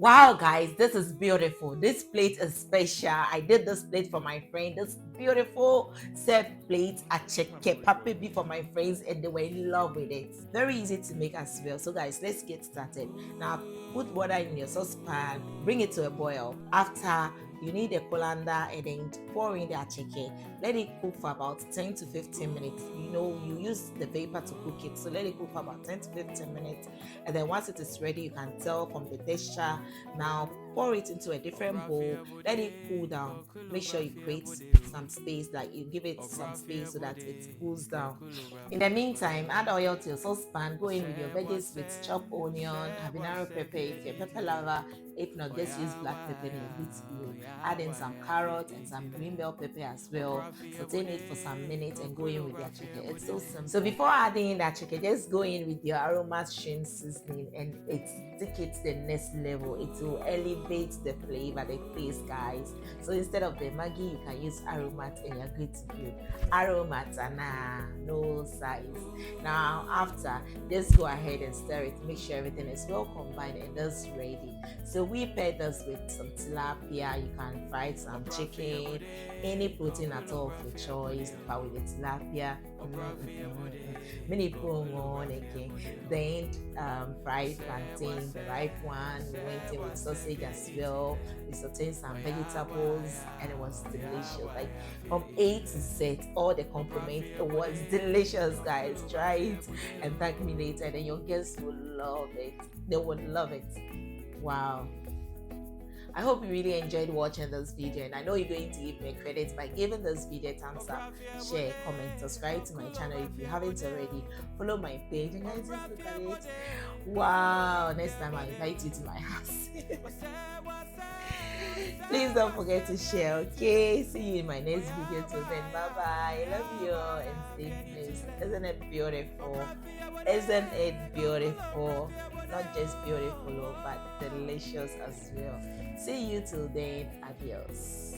Wow, guys, this is beautiful. This plate is special. I did this plate for my friend. This beautiful set plate attieke papi for my friends, and they were in love with it. Very easy to make as well. So, guys, let's get started. Now, put water in your saucepan, bring it to a boil. After, you need a colander and then pour in the attieke. Let it cook for about 10 to 15 minutes. You use the vapor to cook it, so let it cook for about 10 to 15 minutes. And then once it is ready, you can tell from the texture. Now pour it into a different bowl, let it cool down. Make sure you create some space, like you give it some space so that it cools down. In the meantime, add oil to your saucepan, go in with your veggies with chopped onion, habanero pepper if you're pepper lover. If not, just use black pepper and you're good to go. Add in some carrots and some green bell pepper as well. Saute it for some minutes and go in with your chicken. It's so simple. So before adding in that chicken, just go in with your aroma shrimp seasoning and take it to the next level. It will elevate the flavor, the taste, guys. So instead of the Maggi, you can use aromat and you're good to go. Aromat, no size. Now after, just go ahead and stir it. Make sure everything is well combined and that's ready. So we paired this with some tilapia. You can fry some chicken, any protein at all of your choice, but with the tilapia. Mini promo, okay. Then fried plantain, the ripe one. We went in with sausage as well. We sauteed some vegetables, and it was delicious. Like from A to Z, all the compliments. It was delicious, guys. Try it and thank me later. And then your guests will love it. They would love it. Wow. I hope you really enjoyed watching this video, and I know you're going to give me credit by giving this video a thumbs up, share, comment, subscribe to my channel if you haven't already, follow my page, and guys, just look at it. Wow, next time I invite you to my house. Please don't forget to share, okay? See you in my next video. Till then, bye bye. Love you all and stay blessed. Isn't it beautiful? Isn't it beautiful? Not just beautiful, but delicious as well. See you till then. Adios.